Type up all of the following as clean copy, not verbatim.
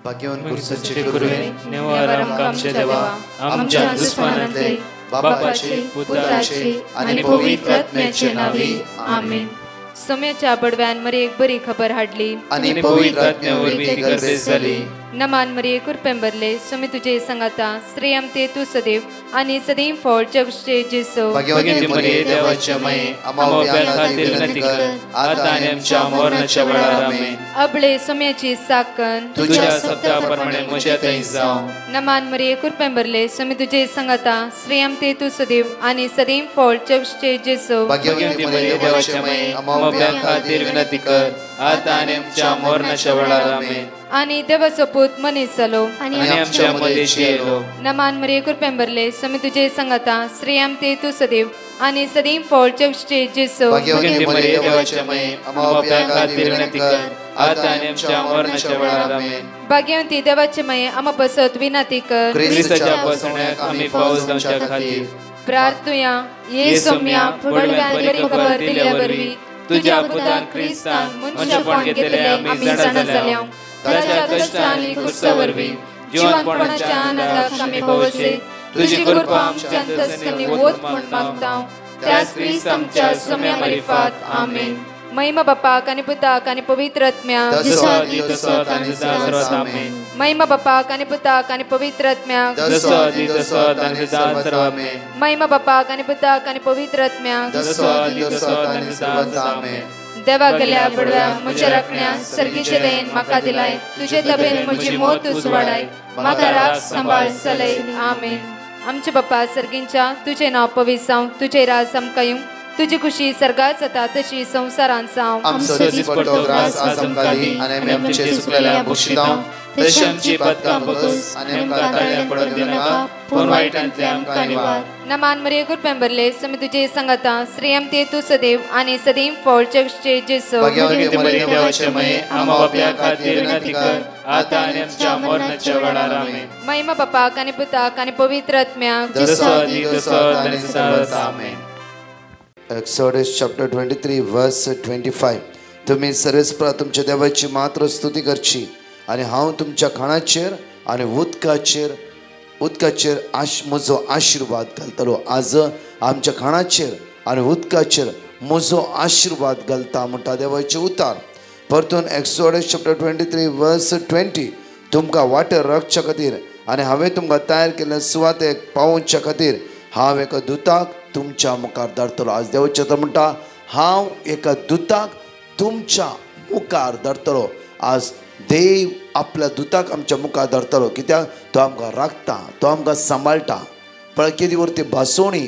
भाग्यवान कुर्साचे कुरुवे नेवार आमच्या देवा आमच्या दुश्मनांतले बापाचे पुत्राचे आणि पवित्र आत्म्याचे नावे आमेन. सोम्याच्या बडव्यान मरे एक बरी खबर हाडली आणि पवित्र आत्म्यावर भीती गर्देश झाली. नमान मरे कुरपेंबरले सोमे तुझे संगाता श्रेयम ते तू सदैव आणि सदैव फळ जगचे जेसो. भाग्यवती मरिये देवाच्या माये आम्हा खातीर विनंती कर आता आणि आमच्या मरणाच्या वेळार आमेन. अबळे सोम्याची साकन तुझ्या शब्दाप्रमाणे म्हज्या थंय जावं. नमान मरे कुरपेंबरले सोमे तुझे संगाता श्रेयम ते तू सदैव आणि सदैव फळ जगचे जेसो. भाग्यवती मरिये देवाच्या माये आम्हा खातीर विनंती कर आता आणि आमच्या मरणाच्या वेळार आमेन. आणि देवाचो पूत मनीस जालो आणि आमच्या मदेशी येलो. नमान मरिये कुरपेंबरले सोमे तुझे संगाता श्रेयम ते तू सदैव आणि सदैव फळ जगचे जेसो. भाग्यवती मरिये देवाच्या माये आम्हा खातीर विनंती कर आता आणि आमच्या मरणाच्या वेळार आमेन. भाग्यवती देवाचे माये आम्हा बसत विनंती कर ख्रिस्ताच्या बसण्याक आम्ही पावस जावच्या खातीर प्रार्थुया. ये सोम्या बडव्यान बरी खबर दिल्या वरवी तुझ्या पुतान ख्रिस्तान मनशापण घेतले आम्ही जाणा जाल्या. ताच्या कष्टांनी कुर्सावरवी जीवनपणाच्या आनंदाक आम्ही पावसे. तुझी कृपा आमच्या अंतस्करणी वोत म्हण मागता त्याच ख्रिस्त आमच्या सोम्या मरिफात आमेन. महिमा बापाक आणि पुताक आणि पवित्र आत्म्याक महिमा बापाक आणि पुताक आणि पवित्र आत्म्याक महिमा बापाक आणि पुताक आणि पवित्र आत्म्याक देवा गेल्या बडव्या म्हज्या राखण्या सर्गीचे देन म्हाका दिलाय. तुझे तबेन म्हजी मोत तूं वाडाय म्हाका राख सांबाळ चलय आमेन. आमचे बापा सर्गींच्या तुझे नाव पवित्र जावं तुझे राज आमकां येवं तुझी खुशी सर्गात जाता तशी संसारांत जावं. आमचो दिसपट्टो ग्रास आज आमकां दी आनी आमी आमचे सुकलेल्या बक्षितां तशी आमची पदकां बगस आनी आमकां ताळ्या पडूंक दिनाका पूण वायटांतले आमकां निवार. नमान मरिये कुरपेंबरले सोमे तुझे संगाता श्रेयम ते तू सदैव आणि सदैव फळ जगचे जेसो. भाग्यवती मरिये देवाचे माये आम्हा बापया खातीर विनंती कर आता आनी आमच्या मरणाच्या वेळार आमेन. महिमा बापाक आणि पुताक आणि पवित्र आत्म्याक आमेन. Exodus chapter 23 verse 25. तुम्ही सर्वस्प्रा तुमच्या देवाची मात्र स्तुती करची आणि हांव तुमच्या खाणाचेर आणि उदकाचेर म्हजो आशीर्वाद घालतलो. आज आमच्या खाणाचेर आणि उदकाचेर म्हजो आशीर्वाद घालता म्हणटा देवाचे उतार. परतून Exodus chapter 23 verse 20. तुमकां वाटेर राखच्या खातीर आनी हांवें तुमकां तयार केल्ल्या सुवातेक पावोवच्या खातीर हांव एका दुताक तुमच्या मुखार धाडटलो. आज देवाचे म्हणटा हांव एका दुताक तुमच्या मुखार धाडटलो. आज देव आपल्या दुताक आमच्या मुखार धाडटलो कित्याक तो आमकां राखता तो आमकां सांबाळटा. पळय कितें वरती भासोवणी.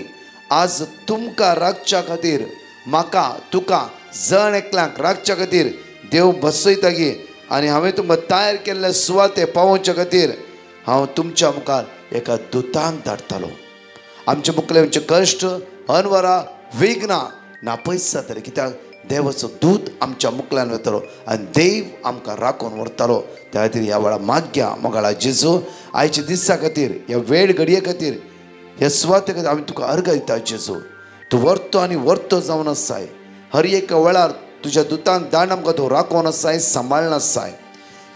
आज तुमकां राखच्या खातीर म्हाका तुका जण एकल्यांक राखच्या खातीर देव बसयता गे आनी हांवें तुमकां तयार केल्ले सुवाते पावोवच्या खातीर हांव तुमच्या मुखार एका दुतांक धाडटलो. आमचे मुखेलचे कश्ट अनवरां विघ्नां नापयस जातले कित्याक देवाचो दूत आमच्या मुखल्यान वतलो आनी देव आमकां राखून व्हरतलो. त्या खातीर ह्या वेळा मागया मोगाळा जेजू आयच्या दिसा खातीर ह्या वेळ घडये खातीर ह्या सुवाते खातीर आमी तुका अर्घ दिता. जेजू तूं व्हरतो आनी व्हरतो जावन आसाय. हर एक वेळार तुज्या दुतान धाडून आमकां तूं राखून आसाय सांबाळून आसाय.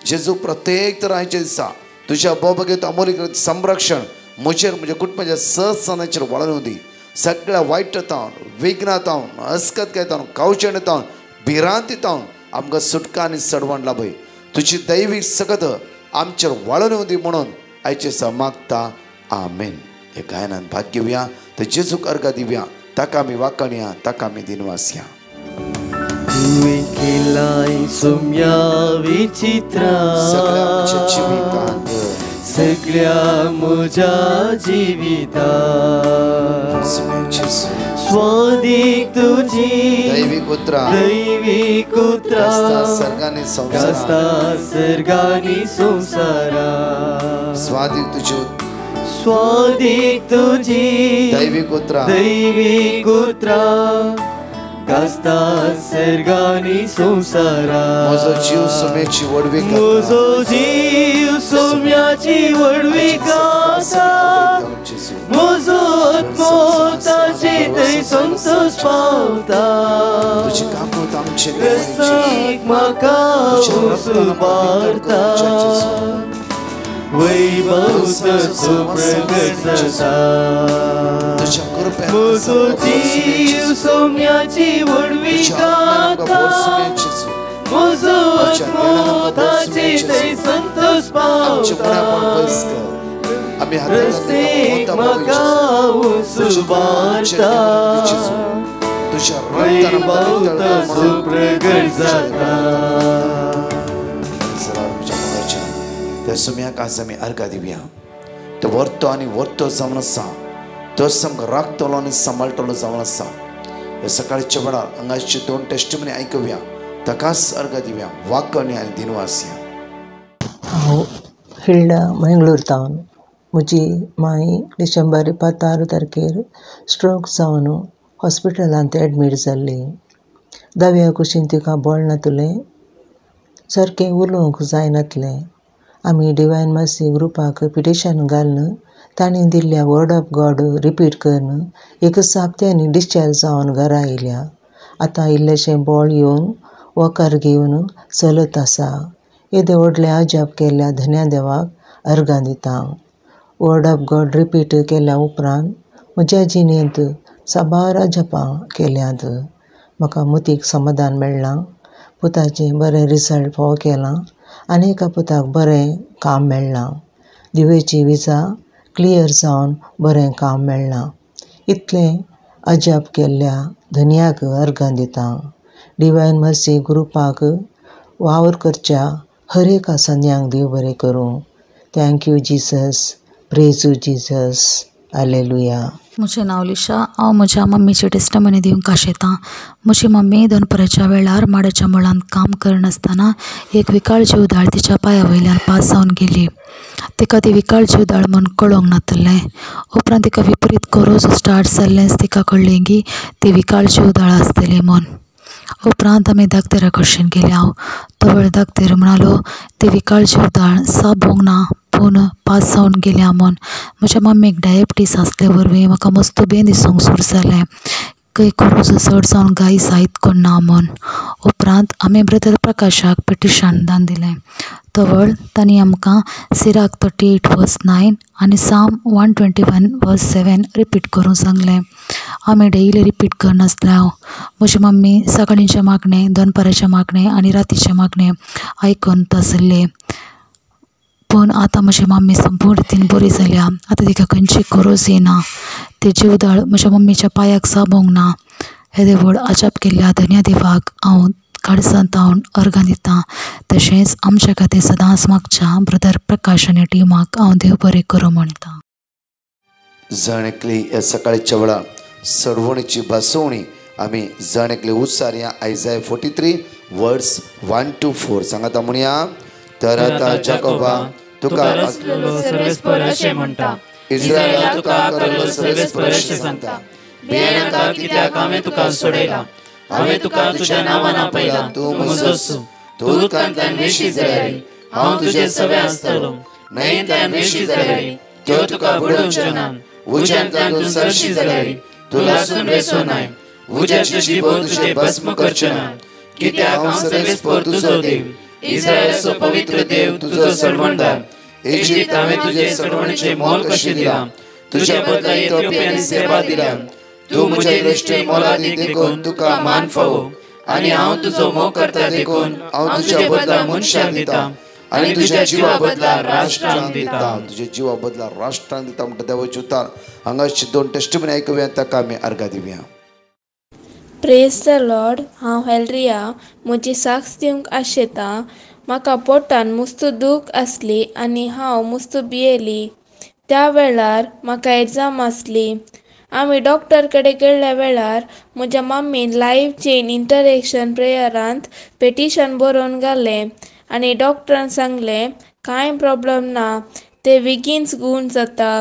जेजू प्रत्येक तरांच्या दिसा तुज्या बोबगेत अमोलीक संरक्षण म्हजेर म्हज्या कुटुंबाच्या सहसनाचेर वळोवन दी. सगळ्या वायटांतावन विघ्नांतावन अस्कतकायेतावन कावचेणेतावन भिरांतीतावन आमकां सुटका आनी सडवण लाभय. तुजी दैवीक सकत आमचेर वळोवन दी म्हणून आयचे दिसा मागता आमेन. हे गायनान भाग घेवया तर जेजूक अर्घ दिवया. ताका आमी वाकणया ताका आमी दिनवास या. तुवें केलाय सोम्या विचित्रा सगळ्या म्हज्या जिवितांत स्वादीक तुजी दैवीक उतरां सर्गांनी संवसारांत स्वादीक तुजी दैवीक उतरां गास्ता सर्गांनी संवसारांत. म्हजो जीव सोम्याची वडवीक म्हजो जीव सोम्याची वडवीक आसा. म्हजो आत्मो ताचे थंय संतोश पावता. तुजी काकूट आमचे क्रिस्ताक म्हाका उसूल पावता. वैभव तसो प्रगट जाता तुझ्या कृपेन म्हजो जीव सौम्याची व्हडवी गाथा म्हजो आत्मो ताचे थंय संतोष पावता आम्ही प्रत्येक म्हाका सुबारता तुझ्या वैभव तसो प्रगट जाता त्या सुम्याक आज आमी अर्घा दिवया तो व्हरतो आनी व्हरतो जावन आसा तो आमकां राखतलो आनी सांबाळटलो जावन आसा हे सकाळच्या वेळार हांगाचे 2 टेस्टिमनी आयकुया ताकाच अर्घा दिवया वाकणी आनी दिनवासिया हांव हिल्डा मंगळूर तावन म्हजी माय डिसेंबर 26 तारखेर स्ट्रोक जावन हॉस्पिटलांत एडमीट जाल्ली 10व्या कुशीन तिका बळ नासलें सारकें उलोवंक जायनासलें आमी डिवायन मर्सी ग्रुपाक पिटिशन घालन तांणी दिल्ल्या वर्ड ऑफ गॉड रिपीट करून 1 हप्त्यांनी डिस्चार्ज जावन घरा आयल्या आतां इल्लेशें बळ येवन वकार घेवन चलत आसा येदे व्हडलें अजाप केल्ल्या धन्या देवाक अर्घां दिता वर्ड ऑफ गॉड रिपीट केल्या उपरांत म्हज्या जिणेंत साबार अजापां केल्यांत म्हाका मतीक समाधान मेळ्ळां पुताचें बरें रिजल्ट फावो केलां आनी एका पुताक बरें काम मेळ्ळां दिवेची विजा क्लियर जावन बरें काम मेळ्ळां इतलें अजाप केल्ल्या धन्याक अर्घां दिता डिवायन मर्सी ग्रुपाक वावर करच्या हर एक आसन्यांक देव बरें करूं thank you Jesus praise you Jesus hallelujah म्हजें नांव लिशा हांव म्हज्या मम्मीचें टेस्टमनी दिवंक आशेतां म्हजी मम्मी दनपराच्या वेळार माडाच्या मुळांत काम करनासतना एक विकाळ जीवदाळ तिच्या पांया वयल्यान पास जावन गेली तिका ती विकाळ जीवदाळ म्हूण कळोंक नासलें उपरांत तिका विपरीत कोरोज स्टार्ट जाल्लेंच तिका कळ्ळें की ती विकाळ जीवदाळ आसतली म्हूण उपरांत आमी दागतेरा कडच्यान गेले हांव तो वेळ दागतेर म्हणालो ती विकाळ जीवदाळ साबूंक ना पूण पास जावन गेल्या म्हूण म्हज्या मम्मीक डायबिटीस आसले वरवीं म्हाका मस्तो बेन दिसूंक सुरू जालें खंय कोरोज चड जावन गाय जायत कोण ना म्हूण उपरांत आमी ब्रदर प्रकाशाक पिटिशन दान दिलें तो वेळ तांणी आमकां सिराक 38:9 आनी साम 121:7 रिपीट करूंक सांगलें आमी डेली रिपीट करनासल्या म्हजी मम्मी सकाळींचें मागणें दनपाराचें मागणें आनी रातीचें मागणें आयकून आसले पूण आतां म्हजी मम्मी संपूर्ण रितीन बरी जाल्या आतां तिका खंयची गरज येना ते जीवदाळ म्हज्या मम्मीच्या पांयाक साबूंक ना हे व्हड अजाप केल्ल्या धन्या देवाक हांव काळजांत हांव अर्घां दितां तशेंच आमच्या खातीर सदांच मागच्या ब्रदर प्रकाश आनी टिमाक हांव देव बरें करूं म्हणटा जण एकली ह्या सकाळच्या वेळार सरवणीची बसवणी आमी जण एकली उच्चारया आयजाय 43 वर्ड्स 1 to 4 सांगाता म्हणया तर आता जाकोबा तुका सर्वेस्पर अशें म्हणटा इस्रायला तुका आकारलो सर्वेस्पर अशें सांगता भियेनाका कित्याक हांवें तुका सोडयला हांवें तुका तुज्या नांवान आपयला तूं म्हजो तूं उदकांतल्यान वेशी जाल्यारी हांव तुजे सवे आसतलो न्हंयेंतल्यान वेशी जाल्यारी त्यो तुका बुडोवच्यो ना उज्यांतल्यान तूं सरशी जाल्यारी तूं लासून वेसो नाय उज्याच्यो जिबो तुजे भस्म करच्यो ना कित्याक हांव सर्वेस्पर तुजो देव इस्रायलाचो पवित्र देव तुजो सडवणदार इजिप्त हांवें तुजे सडवणेचें मोल कशें दिलां तुज्या बदला इथिओपियान सेबा दिल्या तूं म्हजे दृश्टीन मोलादीक देखून तुका मान फावो आनी हांव तुजो मोग करता देखून हांव तुज्या बदला मनशाक दिता आनी तुज्या जिवा बदला राष्ट्रांक दिता तुझ्या जीवा बदला राष्ट्रांक दिता म्हणटा देवाचें उतार हांगाची 2 टेस्टिमनी आयकुया ताका आमी अर्घां दिवया प्रेज द लॉर्ड हांव हेलरिया म्हजी साक्स दिवंक आशेतां म्हाका पोटान मस्त दूख आसली आनी हांव मस्त भियेली त्या वेळार म्हाका एग्जाम आसली आमी डॉक्टर कडेन गेल्ल्या वेळार म्हज्या मम्मीन लायफ चेन इंटरॅक्शन प्रेयरांत पेटिशन बरोवन घालें आनी डॉक्टरान सांगलें कांय प्रॉब्लम ना ते बेगीनच गूण जाता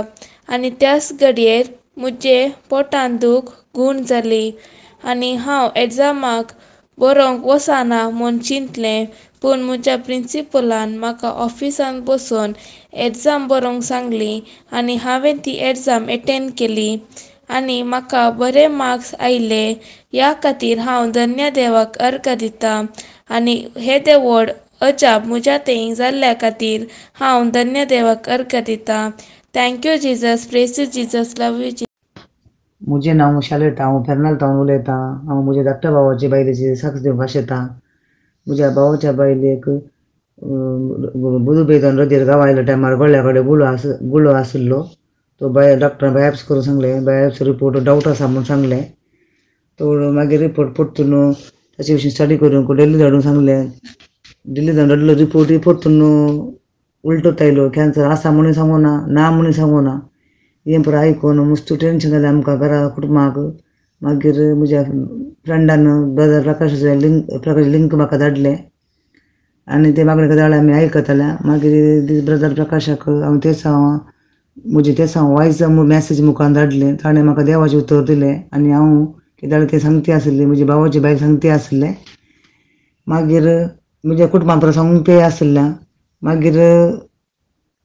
आनी त्याच घडयेर म्हजे पोटान दूख गूण जाली आनी हांव एग्जामाक बरोवंक वचना म्हूण चिंतलें पूण म्हज्या प्रिंसिपलान म्हाका ऑफिसान बसून एग्जाम बरोवंक सांगली आनी हांवें ती एग्जाम एटेंड केली आनी म्हाका बरे मार्क्स आयले ह्या खातीर हांव धन्य देवाक अर्घ दितां आनी हे देवड अजाप म्हज्या तें जाल्ल्या खातीर हांव धन्य देवाक अर्घ दिता. Thank you Jesus, praise Jesus, love you Jesus. म्हजें नांव शालेता, हांव फेर्नांतावन उलयतां. हांव म्हज्या धाकट्या भावाचे बायलेची साक्ष दिवंक आशेतां. म्हज्या भावाच्या बायलेक बुधबेदन रदेर गांव आयल्या टायमार गळ्या कडेन गुळो आशिल्लो. तो डॉक्टरान बायोप्सी करून सांगलें, बायोप्सी रिपोर्ट डावट आसा म्हूण सांगलें. तो मागीर रिपोर्ट परतून ताचे विशीं स्टडी करून दिल्ली धाडून सांगलें. दिल्ली धाडलो रिपोर्ट परतून उलटोत आयलो. कॅन्सर आसा म्हणून सांगूना, ना म्हणून सांगूना. हें पळय आयकून मस्त टेन्शन जालें आमकां घरा कुटुंबाक. मागीर म्हज्या फ्रेंडान ब्रदर प्रकाश लिंक म्हाका धाडलें आनी ते मागणे धाडले. आमी आयकताल्या. मागीर ब्रदर प्रकाशाक हांव म्हजें वॉयस मॅसेज मुखार धाडलें. ताणें म्हाका देवाचें उतर दिलें आनी हांव कितें जालें तें सांगती आसलें. म्हजे भावाची बायल सांगती आसलें. मागीर म्हज्या कुटुंबाक परत सांगूंक ते आसलें. मागीर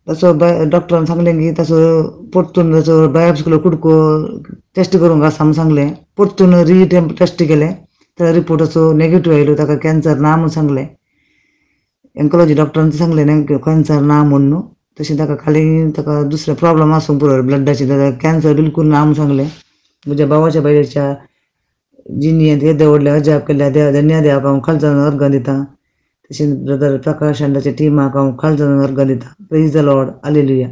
तसो डॉक्टरान सांगलें की तसो परतून तसो बायोप्सी केलो कुडको टेस्ट करूंक आसा म्हूण सांगलें. परतून टेस्ट केलें. तर रिपोर्ट असो नेगेटीव आयलो. ताका कॅन्सर ना म्हूण सांगलें. एन्कोलॉजी डॉक्टरान सांगलें कॅन्सर ना म्हणून. तशें ताका दुसरे प्रॉब्लम आसूंक पुरो ब्लडाचे. कॅन्सर बिलकूल ना म्हूण सांगलें. म्हज्या भावाच्या बायलेच्या जिणेंत हे दवरलें, अजाप केल्या धन्य देवाक हांव खालच्यान अर्घ दितां. तशेंच ब्रदर प्रकाश आनी ताच्या टिमाक हांव खालच्यान अर्घ दितां. Praise the Lord, hallelujah.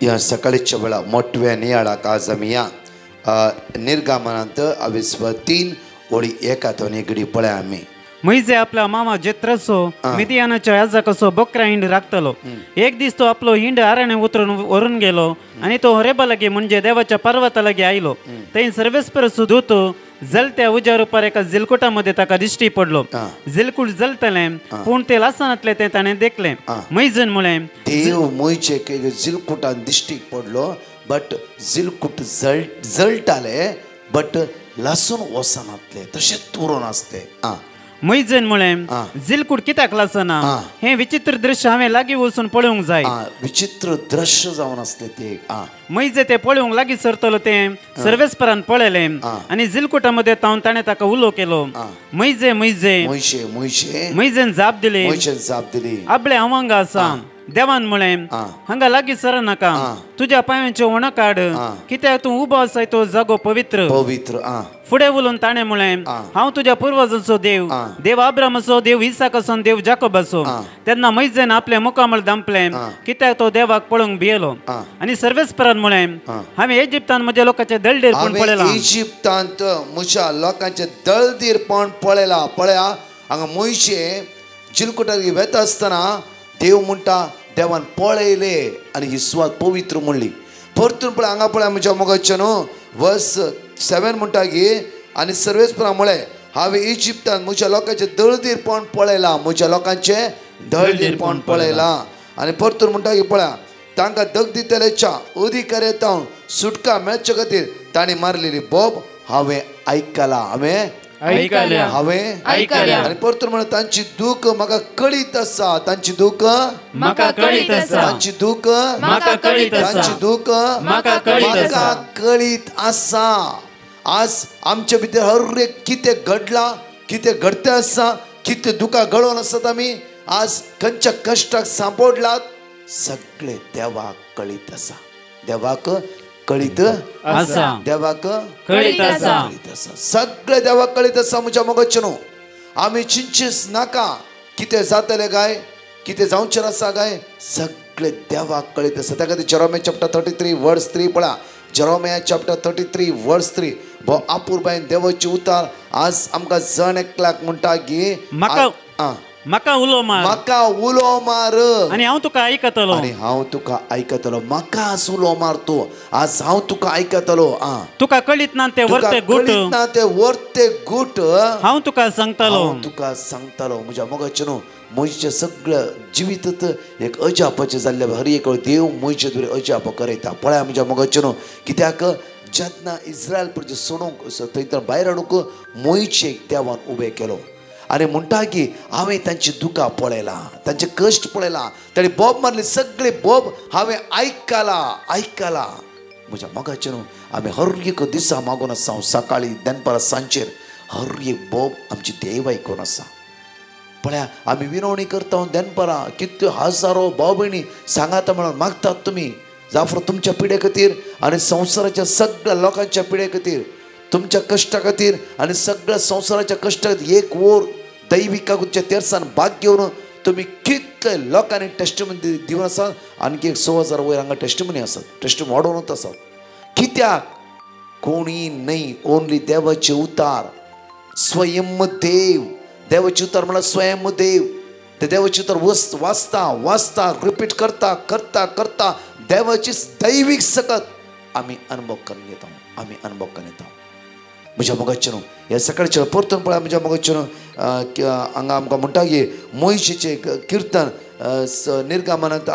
या सकाळच्या वेळा मोठव्या नियाळाक आज आमी या निर्गामनांत 23 ओळी 1 निगडी पळय आमी. मैजे आपला मामा जेत्रसो मिदियानाच्या याजा कसो बकरा हिंड राखतलो. एक दीस तो आपलो हिंड आराणे उतरून व्हरून गेलो आणि तो हरेबा लागी म्हणजे देवाच्या पर्वता लागी आयलो. थंय सर्वेस्पर सुदूत जलत्या उज्या रुपार एका जिलकुटामध्ये ताका दिश्टी पडलो. जिलकूट जलतलें पूण ते लासनातले ते ताणें देखलें. मैजन म्हळें देव मोयचे जिलकुटान दिश्टीक पडलो. बट जिलकुट जळटाले बट लासून वसनातले तशेंच उरून आसले. मैजन म्हळें जिलकूट कित्याक लासना? हे विचित्र दृश्य हांवें लागीं वचून पळोवंक जाय. विचित्र दृश्य जावन आसलें ते. मैजे ते पळोवंक लागीं सरतलो तें सर्वेस्परान पळयलें आनी जिलकुटा मध्ये ताणें ताका उलो केलो. मैजे मैजे मैजेन जाप दिली. आपले हांव आसा. देवान म्हळें हांगा लागीं सर नाका. तुज्या पांयांचे वणो काड, कित्याक तूं उबो आसाय तो जागो पवित्र. फुडें उलोवन ताणें म्हळें हांव तुज्या पुर्वजांचो देव, देव अब्रामाचो, देव इसाकाचो, देव जाकोबाचो. तेन्ना मैजेन आपलें मुखामळ दांपलें, कित्याक तो देवाक पळोवंक भियेलो. आनी सर्वेस्परान म्हळें हांवें इजिप्तांत म्हज्या लोकांचे दळदीरपण पळयलां. इजिप्तांत म्हज्या लोकांचे दळदीरपण पळयलां. पळया हांगा मोयशे जिलकुटार वेता आसतना देव म्हणटा देवान पळयले आनी ही सुवात पवित्र म्हणली. परतून पळय हांगा पळय म्हज्या मोगाचे न्हू वर्स 7 म्हणटा की आनी सर्वेस्परा म्हळें हांवें इजिप्तांत म्हज्या लोकांचे दळदीरपण पळयलां. म्हज्या लोकांचे दळदीरपण पळयलां. आनी परतून म्हणटा की पळया तांकां दग दितलेच्या अधिकाऱ्यां सुटका मेळचे खातीर तांणी मारलेली बोब हांवें आयकलां. आनी परतून म्हणटा तांची दूख म्हाका कळीत आसा. तांची दूख म्हाका कळीत आसा. आज आमच्या भितर हर एक कितें घडलां, कितें घडतें आसा, कितें दुखां घडोवन आसात आमी, आज खंयच्या कश्टाक सांपडलात, सगळे देवाक कळीत आसा. देवाक कळीत आसा. देवाक कळीत आसा. सगळे देवाक कळीत आसा. म्हज्या मोगाचे न्हू आमी चिंचीस नाका कितें जातलें काय, कितें जावचें आसा काय, सगळे देवाक कळीत आसा. त्या खातीर जेरोमिया चॅप्टर 33 वर्स 3 पळया. जेरोमिया चॅप्टर 33 वर्स 3 भो आपुरबायन देवाची उतार आज आमकां जण एकल्याक म्हणटा की म्हाका उलो मार आनी हांव तुका आयकतलो. म्हाका उलो मार तूं, आज हांव तुका आयकतलो. तुका कळीत ना ते वर्ते गूट हांव तुका सांगतलो. म्हज्या मोगाचे न्हू मोयचे सगळं जिवीत एक अजापाचें जाल्ले हर एक देव मोयचे तुरे अजाप करयता. पळया म्हज्या मोगाचे न्हू कित्याक जेन्ना इस्रायल प्रजे सोडूंक थंय भायर हाडूंक मोयचे देवान उबें केलो आनी म्हणटा की हांवें तांची दुखां पळयलां, तांचे कश्ट पळयलां, तांणी बोब मारली, सगळे बोब हांवें आयकलां. म्हज्या मोगाचे न्हू आमी हर एक दिसा मागून आसा. हांव सकाळीं दनपारां सांजेर हर एक बोब आमची देव आयकून आसा. पळया आमी विनवणी करता देनपरां कितल्यो हजारो भाव भयणी सांगाता म्हणून मागतात तुमी जाफर तुमच्या पिढे खातीर आनी संवसाराच्या सगळ्या लोकांच्या पिढे खातीर तुमच्या कश्टा खातीर आनी सगळ्या संवसाराच्या कश्टा खातीर एक वोर दैविकाच्या तेर्सान भाग घेवन तुमी कितले लोकांनी टेस्टमनी दिवन आसात. आणखी एक 6,000 वयर हांगा टेस्टमनी आसात. टेस्टमनी वाडोवनूच आसात. कित्याक कोणी नाही ओन्ली देवाचे उतार स्वयंदेव. देवाचे उतार म्हळ्यार स्वयंदेव. ते देवाचे उतार वाचता वाचता रिपीट करता करता करता देवाची दैवीक सकत आमी अनुभव करून घेता. आमी अनुभव करून येता. म्हज्या मोगाचे न्हू हे सकाळचे परतून पळय म्हज्या मोगाचे न्हू हांगा आमकां म्हणटा की मोयशेचें किर्तन निर्गमनांत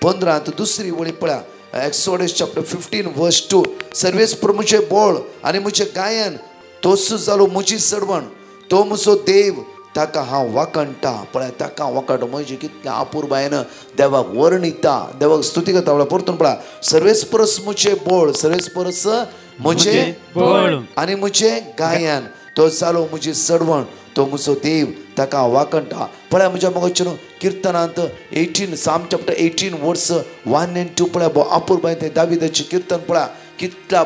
15 दुसरी वळी पळया एक्सोडस चॅप्टर 15 वर्स 2 सर्वेस्पर मुझे बोळ आनी मुझे गायन तोच जालो मुजी सडवण तो म्हजो देव ताका हांव वाकणटा. पळय ताका वाकण म्हणजे कितल्या अपूर्बायेन देवाक वर्णिता देवाक स्तुती करता. पळय परतून पळय सर्वेस्परस मुझे बोळ सर्वेस्परस मुझे बोळ आनी मुझे गायन तो जालो मुजी सडवण तो म्हजो देव ताका हांव वाकणटा. पळय म्हज्या मोगाचे न्हू किर्तनांत 18 साम चॅप्टर 18 वर्स 1 and 2 पळय अपूर्बायेन ते दाविदाचें किर्तन पळय कितल्या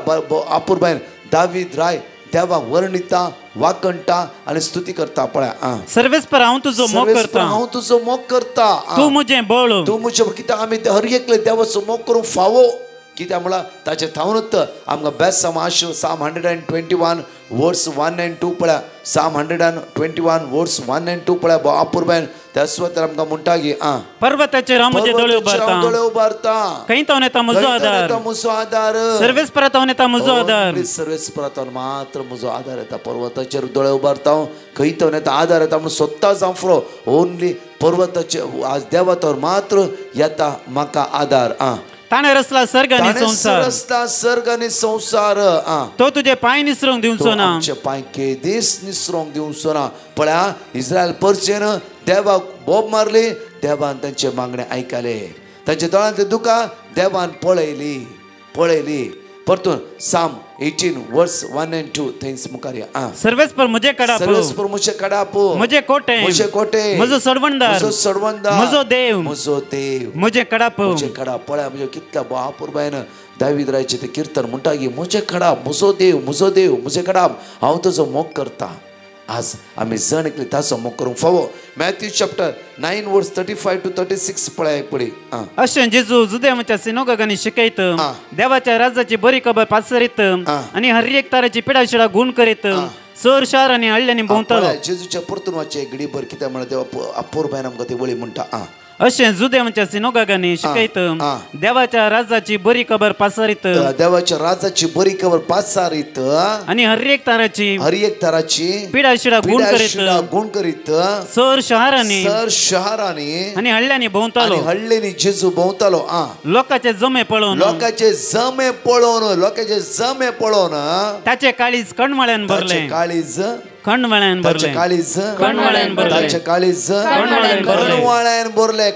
अपूर्बायेन दावीद राय देवाक वर्णिता वाकणटा आनी स्तुती करता. पळय सर्वेस्पर हांव तुजो मोग करता. हांव तुजो मोग करता. तूं म्हजें बोळ. तूं म्हजें कित्याक आमी हर एकले देवाचो मोग करूंक फावो. कित्याक म्हळ्यार ताचे थावनूच आमकां बेस्ट साम आशिल्लो साम 121 वर्स 1 and 2 पळय साम 121 वर्स 1 and 2 पळय अपूर्बायेन त्या सुवातेर आमकां म्हणटा की पर्वताचेर हांव म्हजे दोळे उबारता खंयतावन येता म्हजो आदार सर्वेस्परांतावन येता म्हजो आदार सर्वेस्परांतावन मात्र म्हजो आदार येता. पर्वताचेर दोळे उबारता खंयतावन येता आदार येता म्हणून स्वता जावं ओन्ली पर्वताचे देवातावर मात्र येता म्हाका आदार. ताणें रचला सर्ग आनी संवसार तो तुजे पांय निसरूंक दिवचो ना. पांय केदीस निसरूंक दिवचो ना. पळया इस्रायल परचेन देवाक बोब मारली. देवान तांचे मागणे आयकले. तांच्या दोळ्यांतली दुकां देवान पळयली. परतून साम 18 वर्स 1 and 2 थंयच मुखार या. सर्वेस्पर म्हजे कडाप म्हजे कोटे म्हजो सडवणदार म्हजो देव म्हजे कडाप. पळय म्हणजे कितल्या अपूर्बायेन दावीद रायचे ते किर्तन म्हणटा की म्हजे कडाप म्हजो देव म्हजे कडाप हांव तुजो मोग करता. आज आमी जण एकली ताचो मोग करूंक फावो. मॅथ्यू चॅप्टर 9 वर्स 35 to 36 पळय पळय. अशें जेजू जुदेवाच्या सिनोगांनी शिकयत देवाच्या राज्याची बरी खबर पासरीत आनी हर एक ताराची पिडाशिडा गुण करीत चर शार आनी हळ्यांनी भोंवतालो. जेजूच्या परतून वाचे घडीभर कित्याक म्हळ्यार देवा अपूर्बायेन आमकां ती वळी म्हणटा. अशें जुदेवाच्या सिनोगांनी शिकयत देवाच्या राज्याची बरी खबर पासरीत देवाच्या राज्याची बरी खबर पासरीत आनी हर एक ताराची पिडाशिडा गुण करीत चर शहरांनी आनी हळ्यांनी हळ्ळेनी जेजू भोंवतालो. लोकांचे जमे पळोवन ताचे काळीज कणमळ्यान भरले.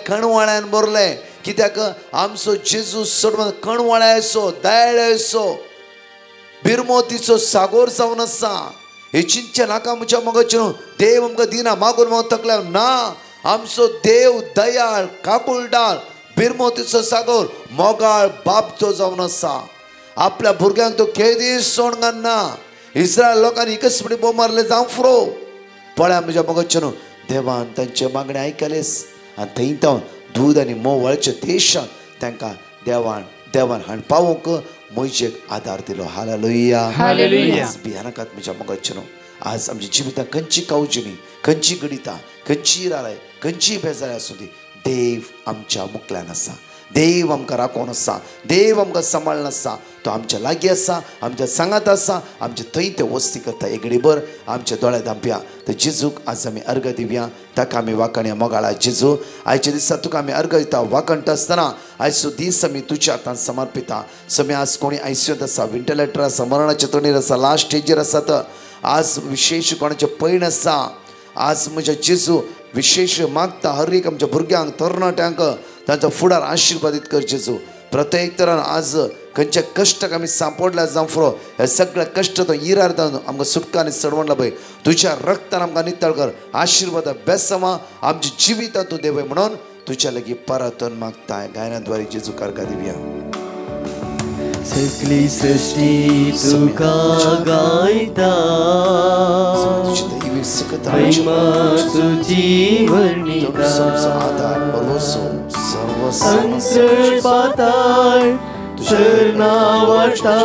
खणवाळ्यान भरले. कित्याक आमचो जेजू सडवण कणवाळ्याचो दयाळ्याचो बिरमोतीचो सागोर जावन आसा. हे चिंचे नाका म्हज्या मोगाचे देव आमकां दिना मागून मागून तकल्या ना. आमचो देव दयाळ काकुळटाळ बिरमोतीचो सागोर मोगाळ बापचो जावन आसा. आपल्या भुरग्यांक तो केदीस सोड घालना. इस्रायल लोकांनी एकच फुडें बोंब मारले जावं फुरो. पळया म्हज्या मोगाचे न्हू देवान तांचे मागणे आयकलेस आनी थंय तावन दूद आनी मोव वळचे देशांत तांकां देवान हाड पावोवंक मोयशेक आदार दिलो. हालेलुया. भियानाकात म्हज्या मोगाचे न्हू आज आमच्या जिवितांत खंयची कावजिणी खंयची गणितां खंयची राय खंयची बेजारी आसूं दी देव आमच्या मुखल्यान आसा. देव आमकां राखोवन आसा. देव आमकां सांबाळून आसा. तो आमच्या लागीं आसा आमच्या सांगात आसा आमचे थंय ते वस्ती करता. एक घडीभर आमच्या दोळ्या धांपया तर जेजूक आज आमी अर्घ दिवया. ताका आमी वाकणया मोगाळा जेजू आयच्या दिसा तुका आमी अर्घ दिता. वाकणटा आसतना आयचो दीस आमी तुज्या हातांत समर्पिता. समी आज कोणी आयसीयूंत आसा वेंटिलेटर आसा मरणाच्या तणीर आसा लास्ट स्टेजीर आसात. आज विशेष कोणाचे पैण आसा. आज म्हज्या जेजू विशेष मागता हर एक आमच्या भुरग्यांक तरणाट्यांक तांचो फुडार आशिर्वादीत कर जेजू. प्रत्येक तरान आज खंयच्या कश्टाक आमी सांपडल्या जावं फुरो हे सगळ्या कश्ट तो इरार्दान आमकां सुटका आनी सडवण पळय तुज्या रक्तान आमकां नितळ कर आशिर्वाद बेसमा आमच्या जिवितांत तूं देवय म्हणून तुझ्या लागीं परतून मागताय गायनाद्वारे जेजू कारका दिवया सगळी सृष्टी तुका गायता महिमा तुझी वर्णिता संकट पाताळ शरणा वाटा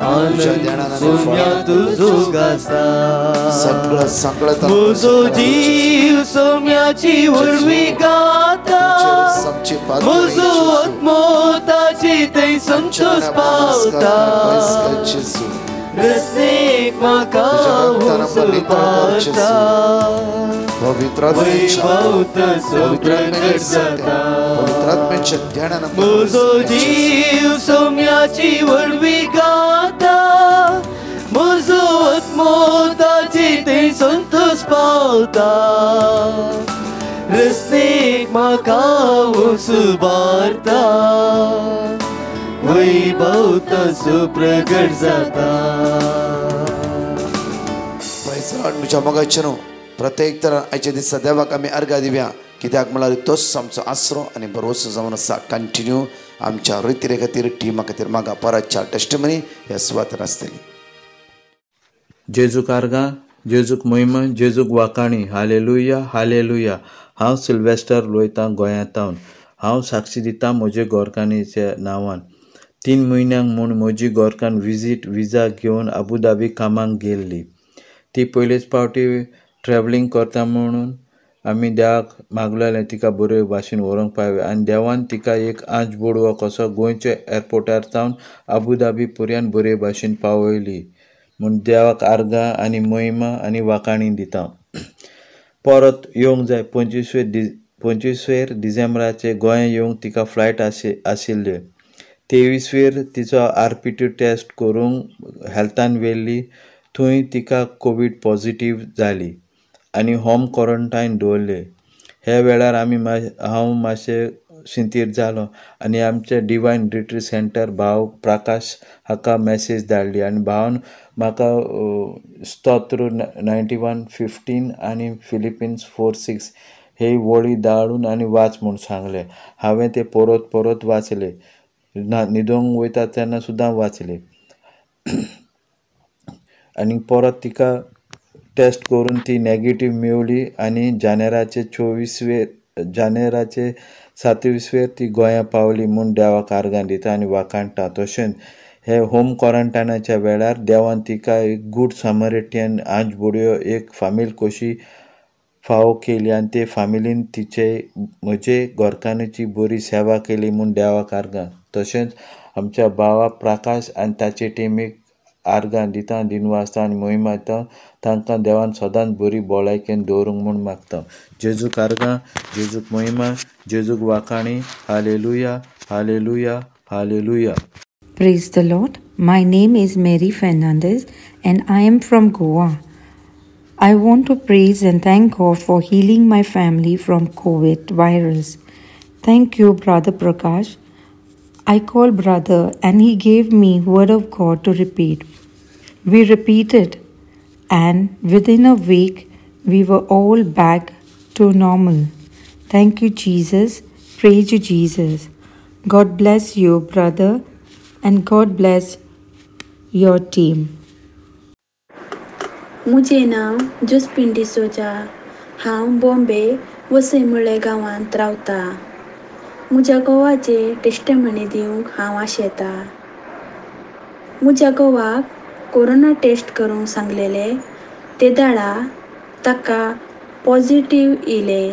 आनंद सोम्या तुझो गाता म्हजो जीव सोम्याची वरवी गाता म्हजो आत्मो ताची थंय संतोष पावता रस्तेक म्हाका पावता म्हजो जीव सोम्याची वरवी गाता म्हजो आत्मो ताची थंय संतोष पावता रस्तेक म्हाका सुबारता वैभव ताचो प्रगट जाता म्हज्या मोगाचे न्हू प्रत्येक तरान आयच्या दिसा देवाक आमी अर्घा दिवया कित्याक म्हळ्यार तोच आमचो आसरो आनी भरवसो जावन आसा कंटिन्यू आमच्या रितीरे खातीर टिमा खातीर म्हाका परतच्या टेस्टमनी ह्या सुवातेर आसतली जेजूक आर्गां जेजूक महिमा जेजूक वाकाणी हालेलुया हालेलुया हांव सिल्वेस्टर लोयतां गोंयांतावन हांव साक्षी दितां म्हजे गोरकानीच्या नांवान 3 म्हयन्यांक म्हूण म्हजी गोरकान विजा घेवन अबुधाबी कामाक गेल्ली ती पयलेच फावटी ट्रॅवलिंग करता म्हणून आमी देवाक मागलेलें तिका बरे भाशेन व्हरूंक पावे आनी देवान तिका एक आंच बोडवो कसो गोंयच्या एअरपोर्टार जावन अबुधाबी पर्यंत बरे भाशेन पावयली म्हूण देवाक आर्गां आनी महिमा आनी वाकाणी दिता परत येवंक जाय 25 डिसेंबराचे गोंया येवंक तिका फ्लायट आशिल्ले 23 तिचो RPT टेस्ट करूंक हेल्थान व्हेल्ली थंय तिका कोवीड पॉझिटीव जाली आनी होम क्वॉरंटायन दवरले हे वेळार हांव मातशें शिंतीर जालो आनी आमचे डिवायन रिट्रीट सेंटर भाव प्रकाश हाका मॅसेज धाडली आनी भावान म्हाका स्तोत्र 91:15 आनी फिलिपिन्स 4:6 हे वळी धाडून आनी वाच म्हूण सांगले हांवें ते परत वाचले न्हिदोंक वयता तेन्ना सुद्दां वाचले आनी परत तिका टेस्ट करून ती नॅगेटीव मेवली आनी जानेराचे 27 ती गोंया पावली म्हूण देवाक आर्गां दिता आनी वाकाणटा तशेंच हे होम क्वॉरंटायनाच्या वेळार देवान तिका एक गूड समरिटियन आंच बोडयो एक फामील कशी फावो केली आनी ते फामिलीन म्हजे गोरकान्याची बरी सेवा केली म्हूण देवाक आर्गां तशेंच आमच्या भावा प्रकाश आनी ताचे टिमीक आर्गां दिता दिनवासता आनी मोहिमा दिता तांकां देवान सदांच बरी भलायकेन दवरूंक म्हूण मागता जेजूक आर्गां जेजूक मोहिमा जेजूक वाकाणी hallelujah hallelujah hallelujah. Praise the Lord. My name is Mary Fernandez and I am from Goa. I want to praise and thank God for healing my family from COVID virus. Thank you, Brother Prakash. I called brother and he gave me word of God to repeat. We repeated and within a week we were all back to normal. Thank you, Jesus. Praise you, Jesus. God bless you, brother, and God bless your team. मुझे नाव जोस्पिन डिसोजा. हांव बॉम्बे वसईमुळे गांवांत रावता. म्हज्या घोवाचे testimony दिवंक हांव आशेता. म्हज्या घोवाक corona taste करूंक सांगलेले ते दाडा ताका पॉझिटीव येयले.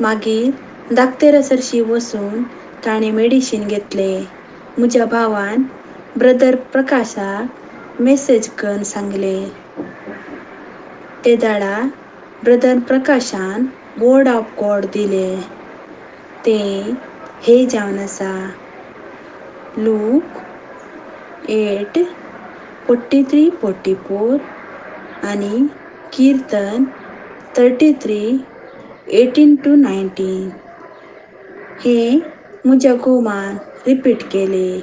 मागीर धाकटेरसरशी वचून ताणें मेडिसीन घेतले. म्हज्या भावान ब्रदर प्रकाशाक मेसेज करून सांगले. ते दाडा ब्रदर प्रकाशान वर्ड ऑफ गॉड दिले. ते हे जावन आसा लूक 8:43-44 आनी कीर्तन 33:18-19. हे म्हज्या घुमान रिपीट केले.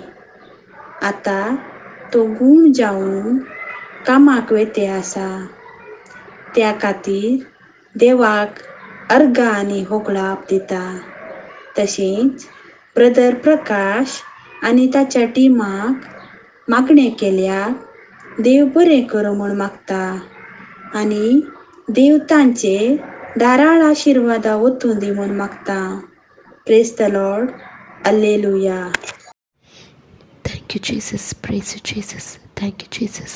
आतां तो घूम जावन कामाक वेते आसा. त्या खातीर देवाक अर्घ आनी होगलाप दिता. तशेंच ब्रदर प्रकाश आनी ताच्या टिमाक मागणें केल्याक देव बरें करूं म्हूण मागता आनी देव तांचे धाराळ आशिर्वादा वतूं दी म्हूण मागता. Praise the Lord. Alleluia. Thank you, Jesus. Praise you, Jesus. Thank you, Jesus.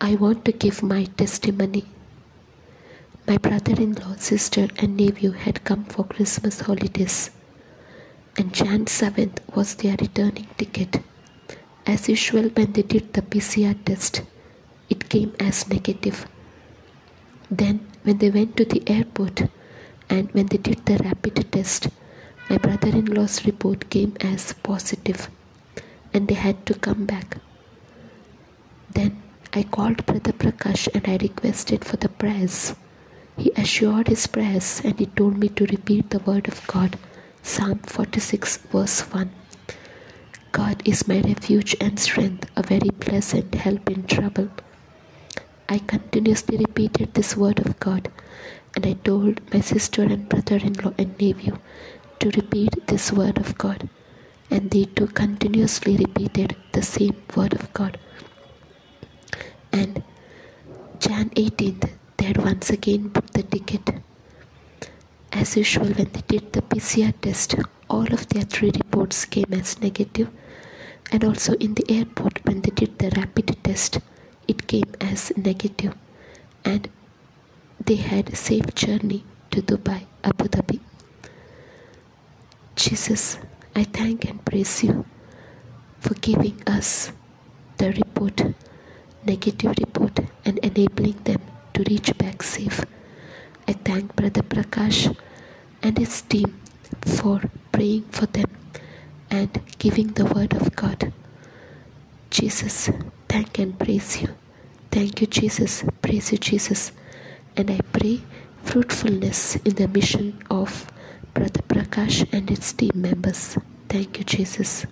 I want to give my testimony. My brother-in-law, sister and nephew had come for Christmas holidays, and Jan 7th was their returning ticket. As usual, when they did the PCR test, it came as negative. Then when they went to the airport and when they did the rapid test, my brother-in-law's report came as positive and they had to come back. Then I called Brother Prakash and I requested for the prayers. He assured his prayers and he told me to repeat the word of God, Psalm 46 verse 1. God is my refuge and strength, a very pleasant help in trouble. I continuously repeated this word of God and I told my sister and brother-in-law and nephew to repeat this word of God, and they too continuously repeated the same word of God. And Jan 18th, they had once again booked the ticket. As usual, when they did the PCR test, all of their 3 reports came as negative, and also in the airport when they did the rapid test, it came as negative, and they had a safe journey to Dubai, Abu Dhabi. Jesus, I thank and praise you for giving us the report, negative report, and enabling them to reach back safe. I thank Brother Prakash and his team for praying for them and giving the word of God. Jesus, thank and praise you. Thank you, Jesus. Praise you, Jesus. And I pray fruitfulness in the mission of Brother Prakash and its team members. Thank you, Jesus.